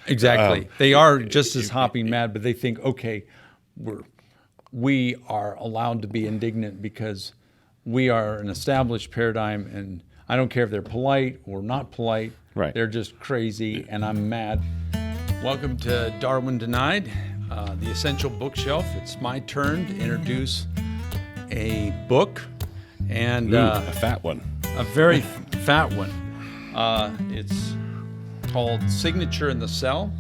Exactly. They are just as hopping mad, but they think, okay, we are allowed to be indignant because we are an established paradigm, and I don't care if they're polite or not polite. Right. They're just crazy, and I'm mad. Welcome to Darwin Denied, the Essential Bookshelf. It's my turn to introduce a book, and a fat one. a very fat one. It's called Signature in the Cell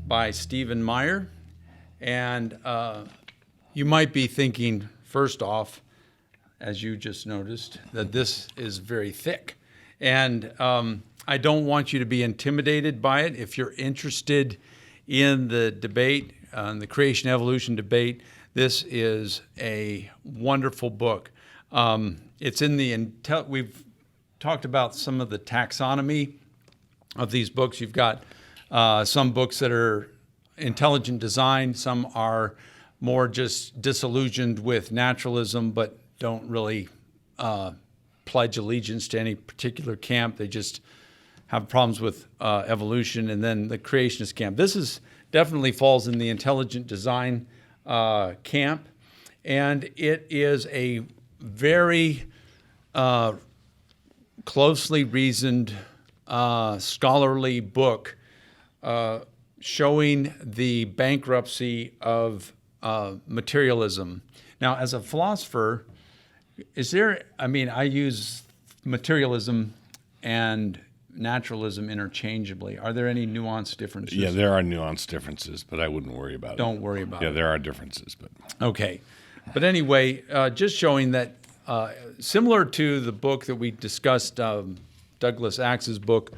by Stephen Meyer. And you might be thinking, first off, as you just noticed, that this is very thick. And I don't want you to be intimidated by it. If you're interested in the debate, the creation evolution debate, this is a wonderful book. It's in the we've talked about some of the taxonomy of these books. You've got some books that are intelligent design. Some are more just disillusioned with naturalism, but don't really pledge allegiance to any particular camp. They just have problems with evolution. And then the creationist camp. This is definitely falls in the intelligent design camp. And it is a very closely reasoned, scholarly book showing the bankruptcy of materialism. Now, as a philosopher, I use materialism and naturalism interchangeably. Are there any nuanced differences? Yeah, there are nuanced differences, but I wouldn't worry about it. Don't worry about it. Yeah, there are differences, but okay. But anyway, just showing that similar to the book that we discussed, Douglas Axe's book,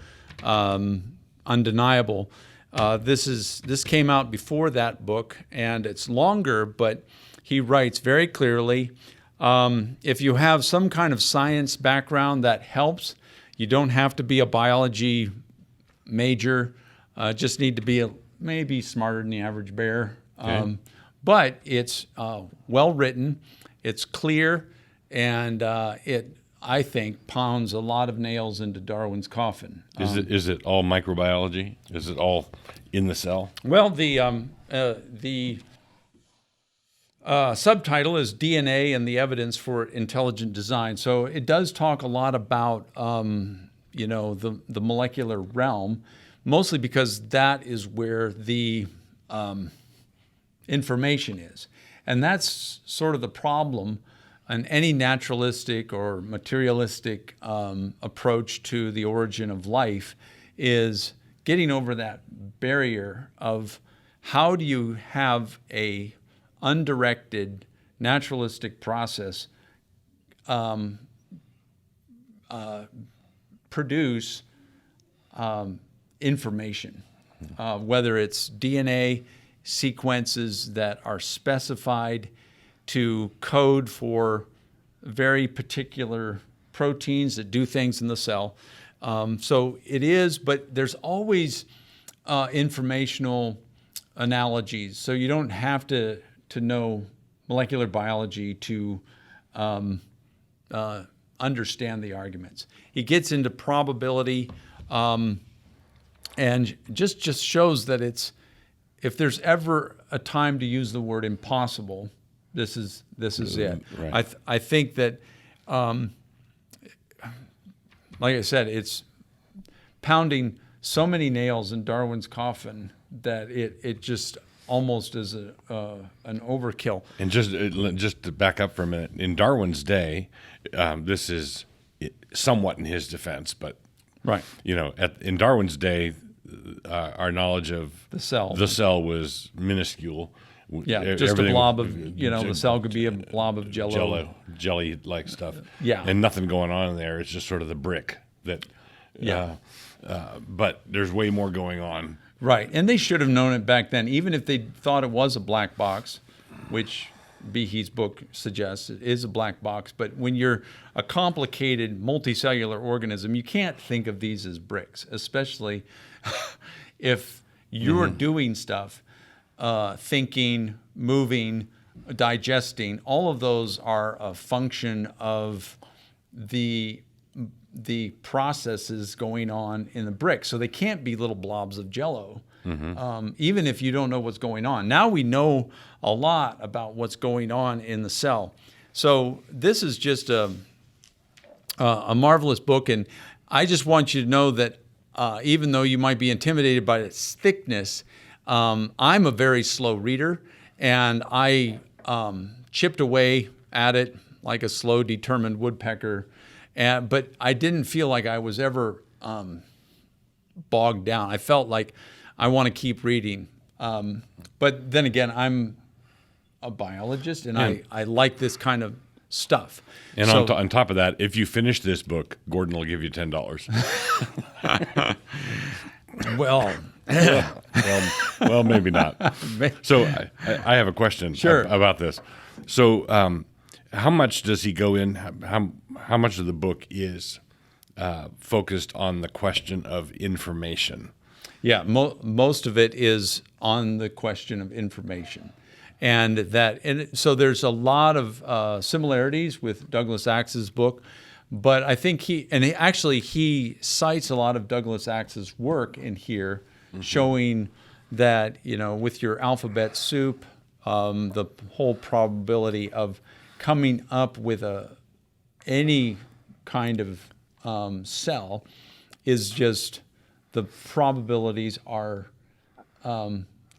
Undeniable. This came out before that book, and it's longer, but he writes very clearly. If you have some kind of science background, that helps. You don't have to be a biology major. Just need to be maybe smarter than the average bear. Okay. But it's well written. It's clear, and it, I think, pounds a lot of nails into Darwin's coffin. Is it all microbiology? Is it all in the cell? Well, the subtitle is DNA and the Evidence for Intelligent Design. So it does talk a lot about the molecular realm, mostly because that is where the information is. And that's sort of the problem in any naturalistic or materialistic approach to the origin of life, is getting over that barrier of how do you have a undirected naturalistic process produce information, whether it's DNA sequences that are specified to code for very particular proteins that do things in the cell. So it is, but there's always informational analogies. So you don't have to know molecular biology to understand the arguments. He gets into probability and just shows that if there's ever a time to use the word impossible, this is it. Right. I think that, like I said, it's pounding so many nails in Darwin's coffin that it just almost is an overkill. And just to back up for a minute, in Darwin's day, this is somewhat in his defense, but right, in Darwin's day, our knowledge of the cell was minuscule. Yeah, just a blob of, the cell could be a blob of jelly-like stuff. Yeah. And nothing going on in there. It's just sort of the brick that, but there's way more going on. Right, and they should have known it back then, even if they thought it was a black box, which Behe's book suggests it is a black box. But when you're a complicated multicellular organism, you can't think of these as bricks, especially if you're doing stuff. Thinking, moving, digesting, all of those are a function of the the processes going on in the brick. So they can't be little blobs of Jell-O, even if you don't know what's going on. Now we know a lot about what's going on in the cell. So this is just a marvelous book, and I just want you to know that even though you might be intimidated by its thickness, I'm a very slow reader, and I chipped away at it like a slow, determined woodpecker, but I didn't feel like I was ever bogged down. I felt like I want to keep reading. But then again, I'm a biologist, and I like this kind of stuff. And so, on top of that, if you finish this book, Gordon will give you $10. well, well, maybe not. So I have a question about this. So how much does he go in? How much of the book is focused on the question of information? Yeah, most of it is on the question of information. And so there's a lot of similarities with Douglas Axe's book, but I think he cites a lot of Douglas Axe's work in here, showing that, with your alphabet soup, the whole probability of coming up with any kind of cell is just, the probabilities are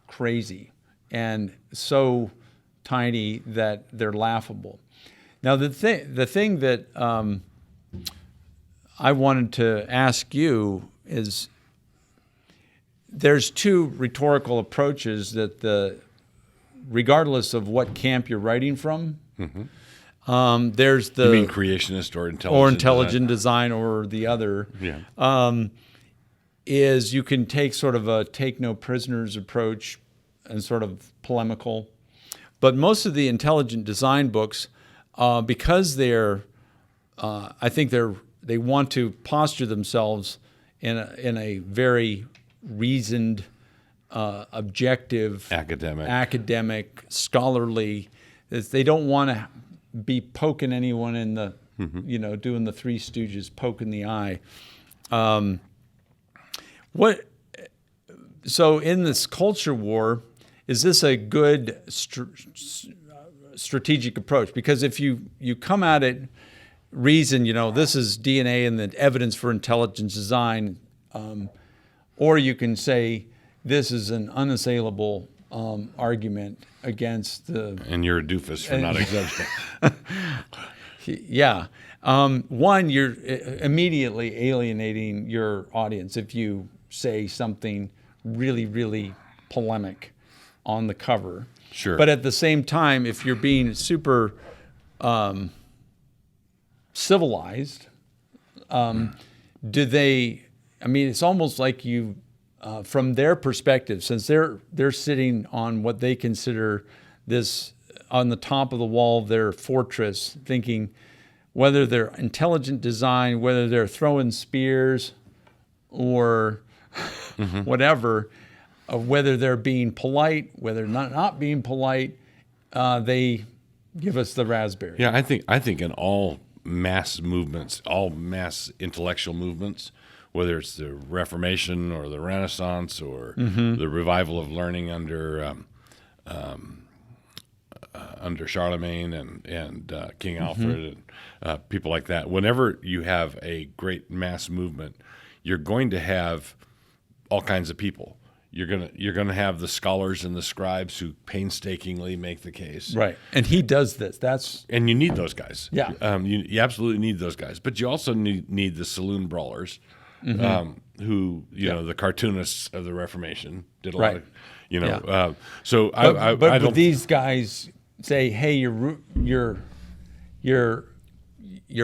crazy and so tiny that they're laughable. Now, the thing that I wanted to ask you is, there's two rhetorical approaches that regardless of what camp you're writing from, there's the... You mean creationist or intelligent design, or the other. Yeah. Is you can take sort of a take no prisoners approach and sort of polemical. But most of the intelligent design books, because I think they want to posture themselves in a very reasoned, objective, academic, scholarly. They don't want to be poking anyone in the, doing the Three Stooges, poke in the eye. So in this culture war, is this a good strategic approach? Because if you come at it reason, this is DNA and the evidence for intelligent design, or you can say this is an unassailable argument against the... And you're a doofus for not accepting it. Yeah. One, you're immediately alienating your audience if you say something really, really polemic on the cover. Sure. But at the same time, if you're being super civilized, it's almost like you, from their perspective, since they're sitting on what they consider this, on the top of the wall of their fortress, thinking whether they're intelligent design, whether they're throwing spears or whatever, whether they're being polite, whether not being polite, they give us the raspberry. Yeah, I think in all mass movements, all mass intellectual movements, whether it's the Reformation or the Renaissance or the revival of learning under Charlemagne and King Alfred and people like that, whenever you have a great mass movement, you're going to have all kinds of people. You're gonna have the scholars and the scribes who painstakingly make the case. Right, and he does this. And you need those guys. Yeah, you absolutely need those guys. But you also need the saloon brawlers, who the cartoonists of the Reformation did a lot of, But these guys say, hey, you're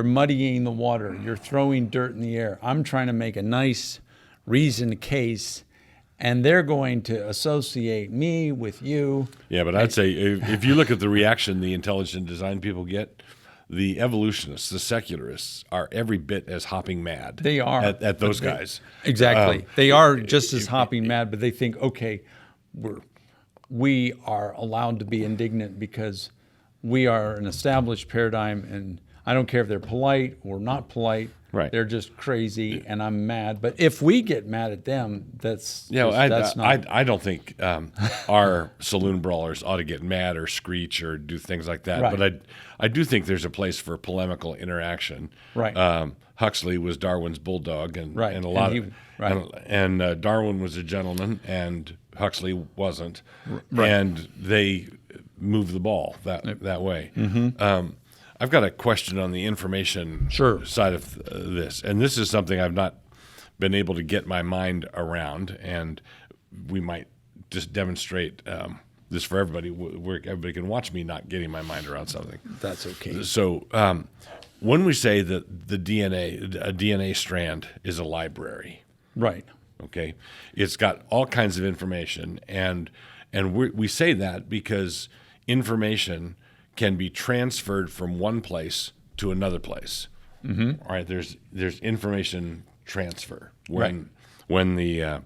muddying the water. You're throwing dirt in the air. I'm trying to make a nice, reasoned case, and they're going to associate me with you. Yeah, but I'd say if you look at the reaction the intelligent design people get, the evolutionists, the secularists, are every bit as hopping mad. They are at those guys. Exactly, they are just as hopping mad, but they think, okay, we are allowed to be indignant because we are an established paradigm, and I don't care if they're polite or not polite. Right. They're just crazy, and I'm mad. But if we get mad at them, that's not. not. I don't think our saloon brawlers ought to get mad or screech or do things like that. Right. But I do think there's a place for polemical interaction. Right. Huxley was Darwin's bulldog, and Right. and a lot And of right. and Darwin was a gentleman, and Huxley wasn't. Right. And they moved the ball that way. Mm-hmm. I've got a question on the information Sure. side of this, and this is something I've not been able to get my mind around, and we might just demonstrate this for everybody, where everybody can watch me not getting my mind around something. That's okay. So when we say that a DNA strand is a library, Right. okay, it's got all kinds of information, and we say that because information can be transferred from one place to another place. Mm-hmm. All right, there's information transfer when the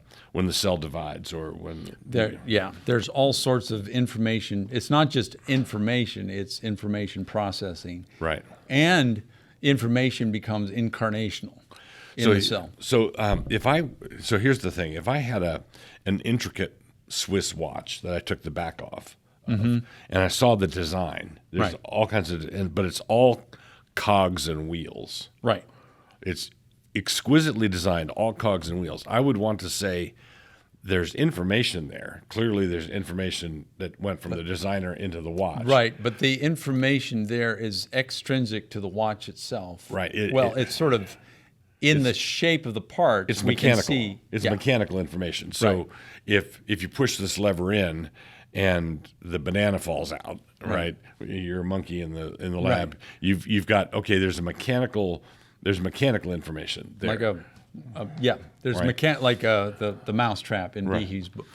cell divides or when there's all sorts of information. It's not just information; it's information processing. Right. And information becomes incarnational in the cell. So here's the thing: if I had an intricate Swiss watch that I took the back off, and I saw the design, there's Right. all kinds of, but it's all cogs and wheels. Right. It's exquisitely designed, all cogs and wheels. I would want to say there's information there. Clearly, there's information that went from the designer into the watch. Right, but the information there is extrinsic to the watch itself. Right. It's sort of in the shape of the part. It's we mechanical. Can see, It's mechanical information. So Right. if you push this lever in and the banana falls out, right? You're a monkey in the lab. Right. You've got there's mechanical information there. like there's Right. like the mouse trap in Right. Behe's book.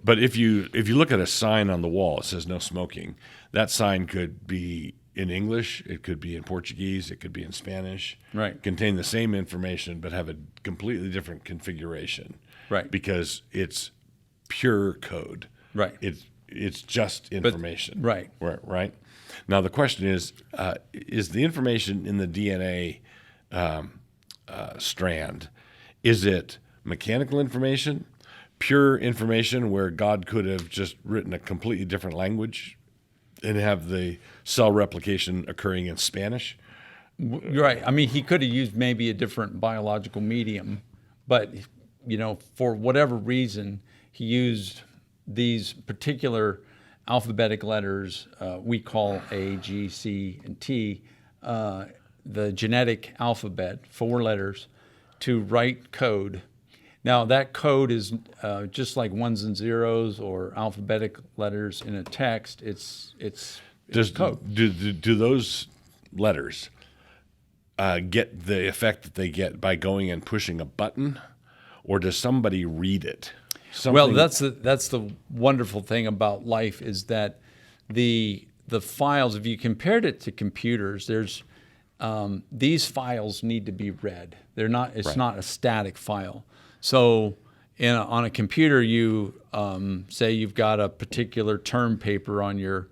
But if you look at a sign on the wall, it says no smoking. That sign could be in English, it could be in Portuguese, it could be in Spanish. Right. Contain the same information but have a completely different configuration. Right. Because it's pure code. Right. It's just information. Right. Right. Now the question is the information in the DNA strand, is it mechanical information, pure information where God could have just written a completely different language and have the cell replication occurring in Spanish? You're right. I mean, he could have used maybe a different biological medium, but for whatever reason, he used these particular alphabetic letters we call A, G, C, and T, the genetic alphabet, 4 letters, to write code. Now, that code is just like ones and zeros or alphabetic letters in a text. It's code. Do those letters get the effect that they get by going and pushing a button, or does somebody read it? Well, that's the wonderful thing about life is that the files, if you compared it to computers, there's these files need to be read. They're not. It's not a static file. So on a computer, you say you've got a particular term paper on your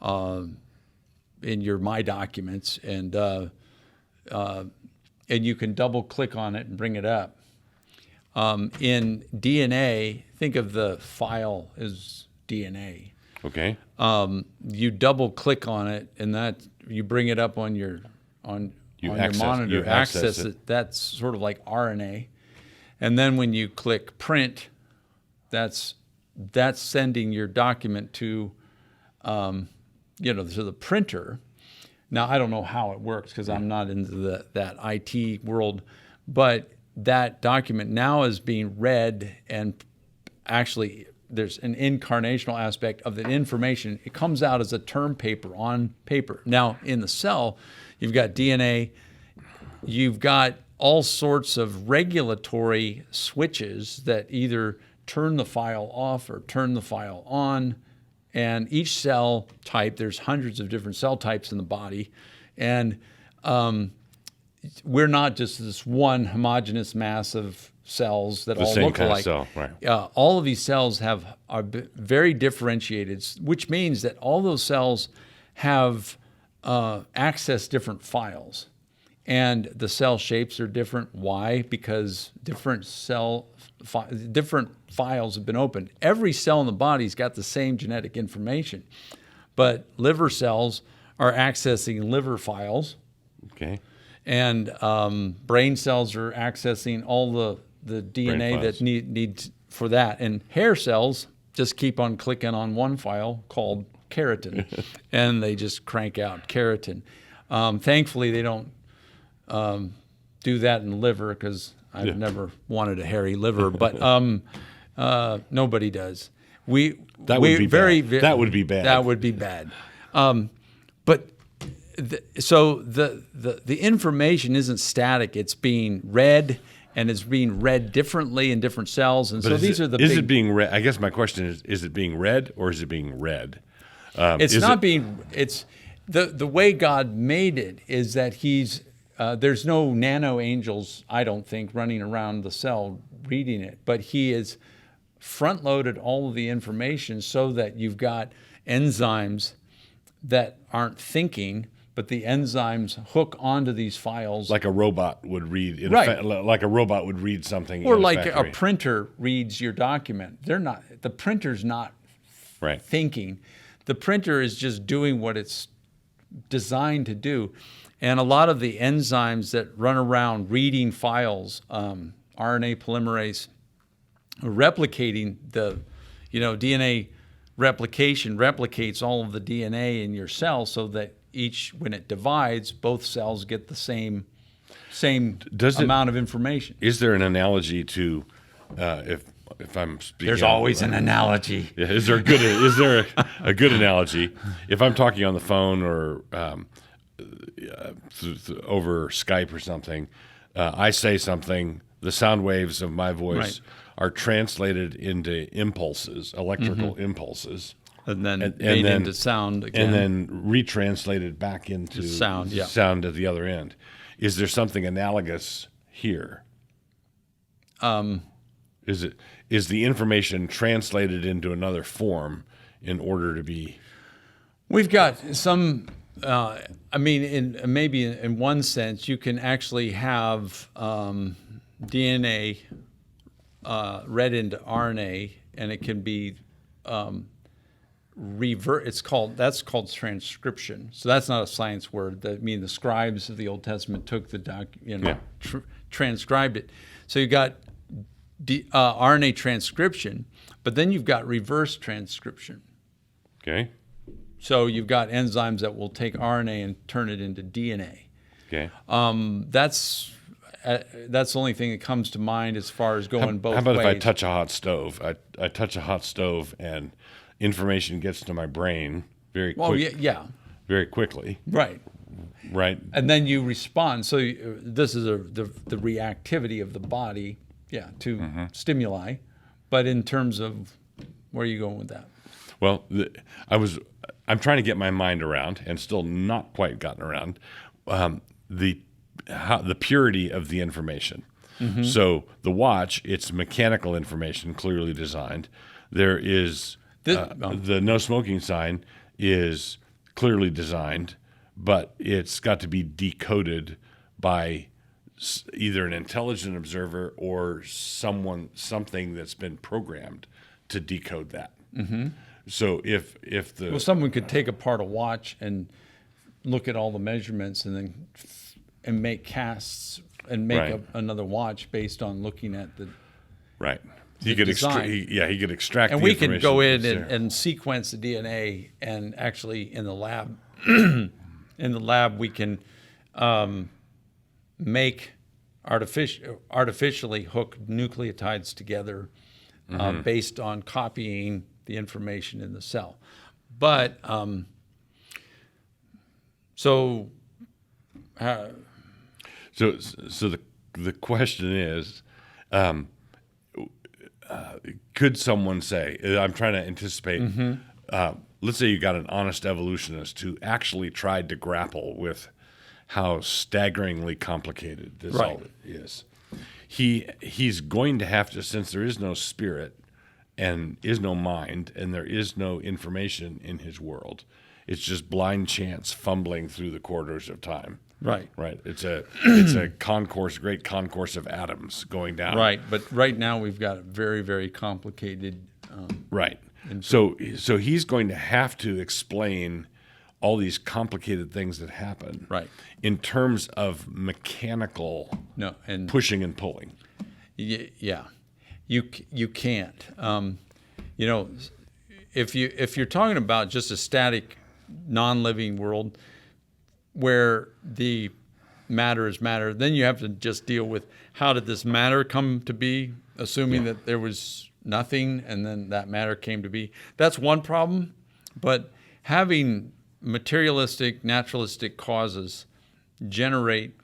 in your My Documents, and you can double click on it and bring it up. In DNA, think of the file as DNA. Okay. You double click on it, and that you bring it up on your monitor. You access it. That's sort of like RNA, and then when you click print, that's sending your document to to the printer. Now I don't know how it works because I'm not into that IT world, but that document now is being read, and actually there's an incarnational aspect of the information. It comes out as a term paper on paper. Now in the cell, you've got DNA, you've got all sorts of regulatory switches that either turn the file off or turn the file on. And each cell type, there's hundreds of different cell types in the body. And we're not just this one homogeneous mass of cells that all look alike. Cell, right. All of these cells are very differentiated, which means that all those cells have access different files. And the cell shapes are different. Why? Because different files have been opened. Every cell in the body's got the same genetic information, but liver cells are accessing liver files. Okay. And brain cells are accessing all the DNA that needs for that. And hair cells just keep on clicking on one file called keratin, and they just crank out keratin. Thankfully, they don't do that in the liver, because I've never wanted a hairy liver, but nobody does. That would be bad. That would be bad. That would be bad. But so the information isn't static; it's being read, and it's being read differently in different cells. And but so is it being read? I guess my question is it being read, or is it being read? It's not being. It's the way God made it is that He's. There's no nano angels, I don't think, running around the cell reading it, but He is front-loaded all of the information so that you've got enzymes that aren't thinking, but the enzymes hook onto these files. Like a robot would read, like a robot would read something. Or like a printer reads your document. The printer's not thinking. The printer is just doing what it's designed to do. And a lot of the enzymes that run around reading files, RNA polymerase, replicating DNA replication replicates all of the DNA in your cell so that when it divides, both cells get the same amount of information. Is there an analogy to, if I'm speaking? There's always an analogy. Yeah, is there a good analogy? If I'm talking on the phone or over Skype or something, I say something, the sound waves of my voice are translated into impulses, electrical impulses, and then made into sound again, and then retranslated back into sound at the other end. Is there something analogous here? Is the information translated into another form in order to be? We've got some. Maybe in one sense, you can actually have DNA read into RNA, and it can be revert. That's called transcription. So that's not a science word. The scribes of the Old Testament took the transcribed it. So you got RNA transcription, but then you've got reverse transcription. Okay. So you've got enzymes that will take RNA and turn it into DNA. Okay. That's the only thing that comes to mind as far as going both ways. How about if I touch a hot stove? I touch a hot stove and information gets to my brain very very quickly. Right. Right. And then you respond. So this is the reactivity of the body, to stimuli. But in terms of where are you going with that? Well, I'm trying to get my mind around, and still not quite gotten around, the purity of the information. Mm-hmm. So the watch, it's mechanical information, clearly designed. There is the no smoking sign is clearly designed, but it's got to be decoded by either an intelligent observer or something that's been programmed to decode that. Mm-hmm. So if someone could take apart a watch and look at all the measurements and make casts and make another watch based on looking at the he could extract and the we information. could go in and sequence the DNA, and actually in the lab we can make artificially hook nucleotides together based on copying the information in the cell. But so the question is, could someone say, I'm trying to anticipate, let's say you got an honest evolutionist who actually tried to grapple with how staggeringly complicated this all is. He's going to have to, since there is no spirit and is no mind and there is no information in his world, It's just blind chance fumbling through the corridors of time. Right. Right. It's a great concourse of atoms going down. Right. But right now we've got a very, very complicated. Right. So he's going to have to explain all these complicated things that happen. Right. In terms of mechanical and pushing and pulling. Yeah. You can't. If you're talking about just a static, non-living world where the matter is matter, then you have to just deal with how did this matter come to be, assuming that there was nothing and then that matter came to be. That's one problem, but having materialistic, naturalistic causes generate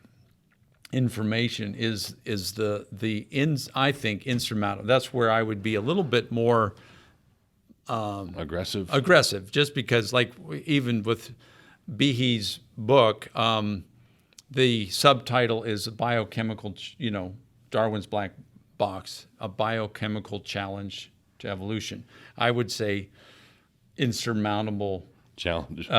information is I think insurmountable. That's where I would be a little bit more aggressive, just because, like, even with Behe's book, the subtitle is Biochemical, Darwin's Black Box, a biochemical challenge to evolution. I would say insurmountable challenge.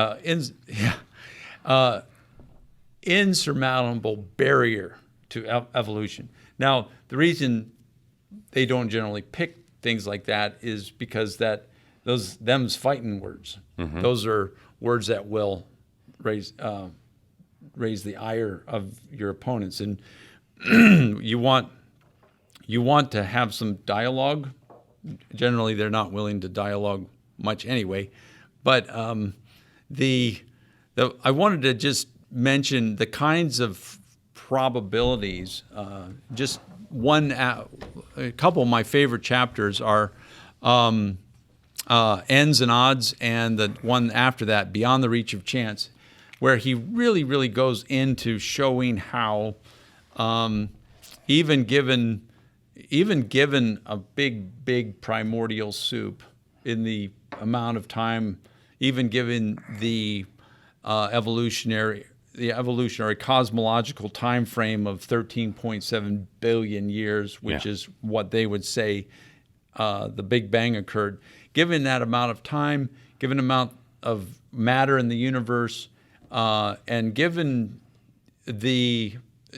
Insurmountable barrier to evolution. Now, the reason they don't generally pick things like that is because them's fighting words. Mm-hmm. Those are words that will raise the ire of your opponents, and you want to have some dialogue. Generally, they're not willing to dialogue much anyway. But I wanted to just mention the kinds of probabilities. Just a couple of my favorite chapters are Ends and Odds, and the one after that, Beyond the Reach of Chance, where he really, really goes into showing how even given a big primordial soup, in the amount of time, even given the evolutionary cosmological time frame of 13.7 billion years, which is what they would say the Big Bang occurred. Given that amount of time, given amount of matter in the universe, and given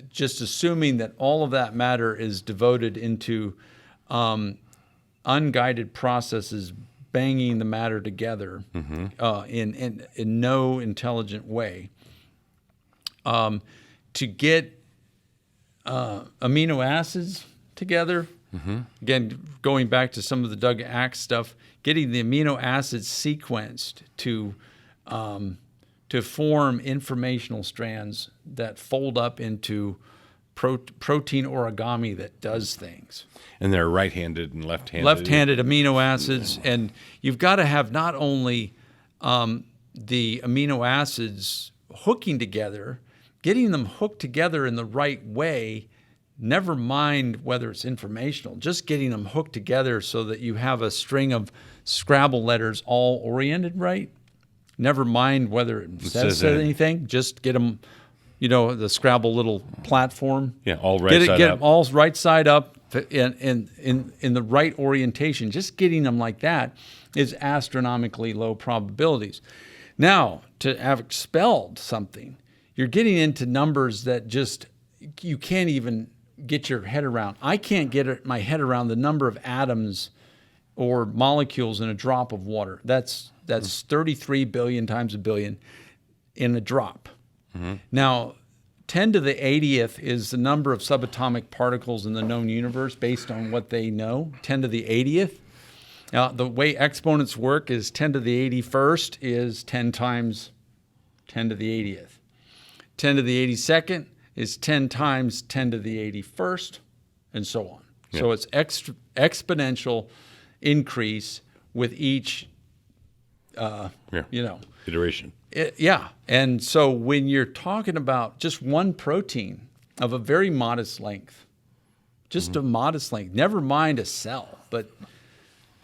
just assuming that all of that matter is devoted into unguided processes banging the matter together in no intelligent way, to get amino acids together. Mm-hmm. Again, going back to some of the Doug Axe stuff, getting the amino acids sequenced to form informational strands that fold up into protein origami that does things. And they're right-handed and left-handed. Left-handed amino acids, and you've got to have not only the amino acids hooking together, getting them hooked together in the right way. Never mind whether it's informational, just getting them hooked together so that you have a string of Scrabble letters all oriented right. Never mind whether it says anything, just get them, the Scrabble little platform. Yeah, all right side up. Get them all right side up in the right orientation. Just getting them like that is astronomically low probabilities. Now, to have expelled something, you're getting into numbers that just you can't even get your head around. I can't get my head around the number of atoms or molecules in a drop of water. That's 33 billion times a billion in a drop. Mm-hmm. Now, 10 to the 80th is the number of subatomic particles in the known universe based on what they know, 10 to the 80th. Now, the way exponents work is 10 to the 81st is 10 times 10 to the 80th. 10 to the 82nd is 10 times 10 to the 81st, and so on. Yeah. So it's exponential increase with each, iteration. And so when you're talking about just one protein of a very modest length, just a modest length, never mind a cell, but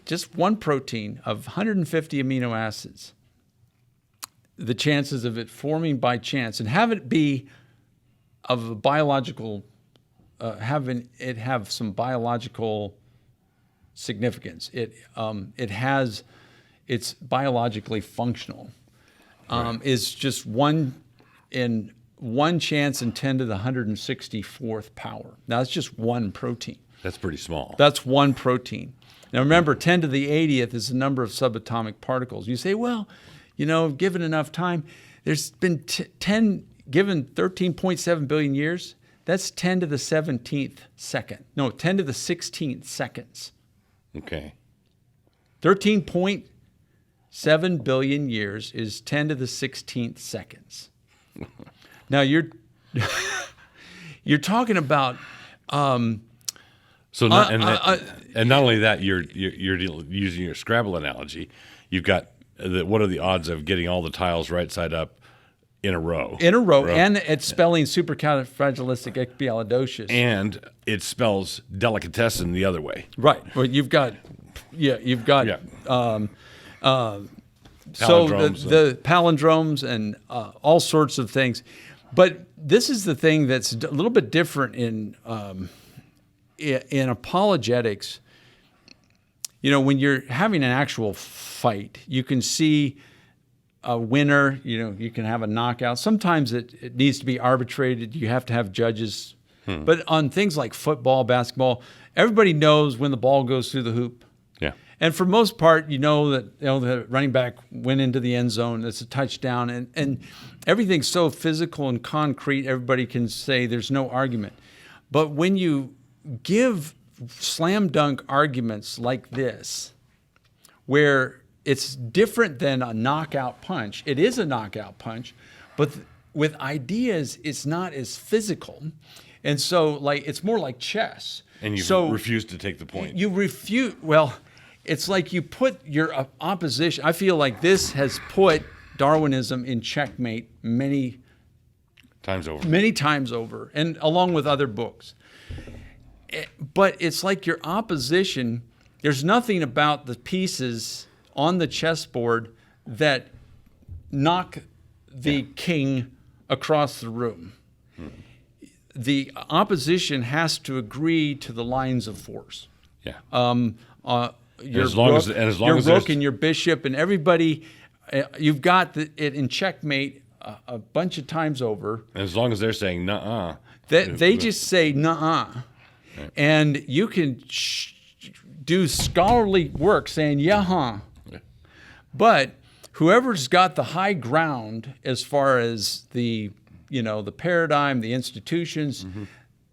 just one protein of 150 amino acids, the chances of it forming by chance and have it be of a biological, have some biological significance. It's biologically functional. is just one chance in 10 to the 164th power. Now, that's just one protein. That's pretty small. That's one protein. Now, remember, 10 to the 80th is the number of subatomic particles. You say, well, given enough time, there's been given 13.7 billion years, that's 10 to the 17th second. No, 10 to the 16th seconds. Okay. 13.7 billion years is 10 to the 16th seconds. Now, you're talking about... and not only that, you're using your Scrabble analogy. You've got what are the odds of getting all the tiles right side up in a row? And it's spelling supercalifragilisticexpialidocious. And it spells delicatessen the other way. Right. Well, you've got. So the palindromes and all sorts of things, but this is the thing that's a little bit different in apologetics. When you're having an actual fight, you can see a winner. You can have a knockout. Sometimes it needs to be arbitrated. You have to have judges. But on things like football, basketball, everybody knows when the ball goes through the hoop. Yeah. And for most part, that the running back went into the end zone. It's a touchdown, and everything's so physical and concrete. Everybody can say there's no argument. But when you give slam dunk arguments like this, where it's different than a knockout punch. It is a knockout punch, but with ideas, it's not as physical. And so it's more like chess. And you refuse to take the point. You refute. Well, it's like you put your opposition. I feel like this has put Darwinism in checkmate many times over, and along with other books. But it's like your opposition, there's nothing about the pieces on the chessboard that knock the king across the room. The opposition has to agree to the lines of force. Yeah. Your rook and your bishop and everybody, you've got it in checkmate a bunch of times over. And as long as they're saying nuh-uh. They just say nuh-uh. Right. And you can do scholarly work saying yeah. But whoever's got the high ground as far as the paradigm, the institutions,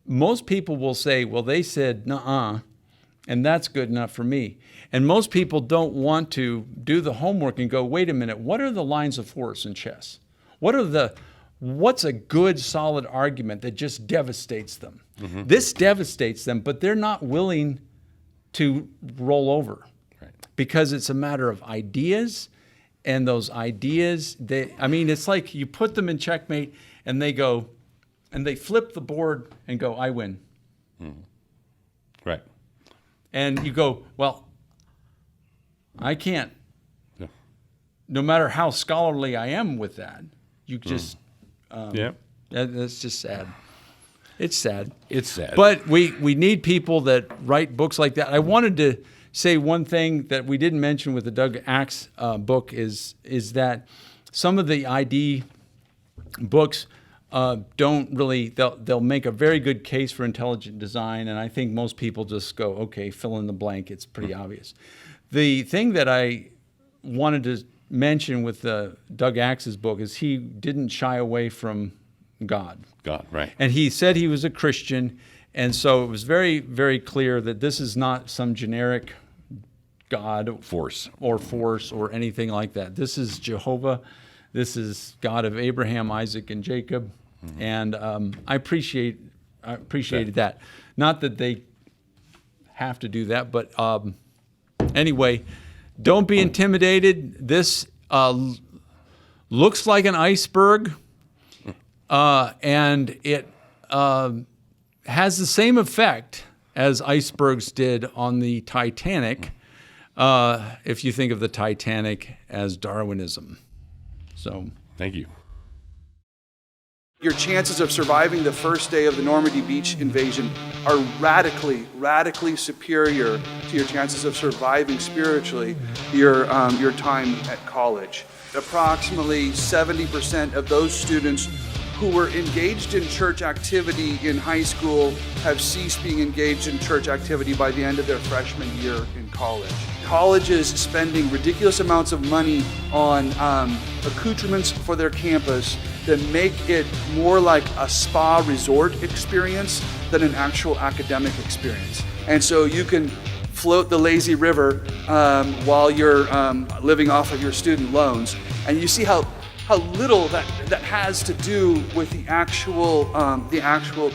most people will say, well, they said nuh-uh, and that's good enough for me. And most people don't want to do the homework and go, wait a minute, what are the lines of force in chess? What's a good, solid argument that just devastates them? This devastates them, but they're not willing to roll over. Right. Because it's a matter of ideas, and those ideas, it's like you put them in checkmate, and they go, and they flip the board and go, I win. Right. And you go, well, I can't. Yeah. No matter how scholarly I am with that, you just, that's just sad. It's sad. It's sad. But we need people that write books like that. I wanted to say one thing that we didn't mention with the Doug Axe book is that some of the ID books don't really, they'll make a very good case for intelligent design, and I think most people just go, okay, fill in the blank. It's pretty obvious. The thing that I wanted to mention with Doug Axe's book is he didn't shy away from God, right. And he said he was a Christian, and so it was very, very clear that this is not some generic God force or anything like that. This is Jehovah. This is God of Abraham, Isaac, and Jacob, and I appreciated that. Not that they have to do that, but anyway, don't be intimidated. This looks like an iceberg. And it has the same effect as icebergs did on the Titanic, if you think of the Titanic as Darwinism. So, thank you. Your chances of surviving the first day of the Normandy beach invasion are radically superior to your chances of surviving spiritually your time at college. Approximately 70% of those students who were engaged in church activity in high school have ceased being engaged in church activity by the end of their freshman year in college. Colleges spending ridiculous amounts of money on accoutrements for their campus that make it more like a spa resort experience than an actual academic experience. And so you can float the lazy river while you're living off of your student loans, and you see how little that has to do with the actual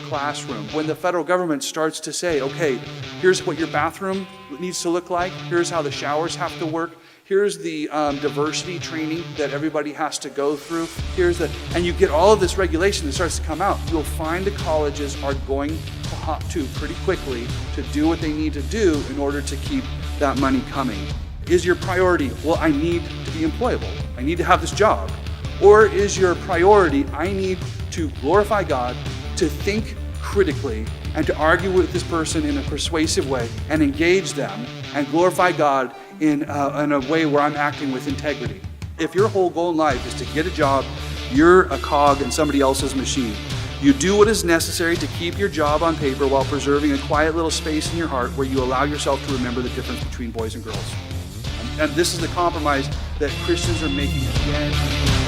classroom. When the federal government starts to say, okay, here's what your bathroom needs to look like, here's how the showers have to work, here's the diversity training that everybody has to go through, and you get all of this regulation that starts to come out, you'll find the colleges are going to hop to pretty quickly to do what they need to do in order to keep that money coming. Is your priority, well, I need to be employable, I need to have this job? Or is your priority, I need to glorify God, to think critically, and to argue with this person in a persuasive way, and engage them, and glorify God in a way where I'm acting with integrity? If your whole goal in life is to get a job, you're a cog in somebody else's machine. You do what is necessary to keep your job on paper while preserving a quiet little space in your heart where you allow yourself to remember the difference between boys and girls. And this is the compromise that Christians are making again and again.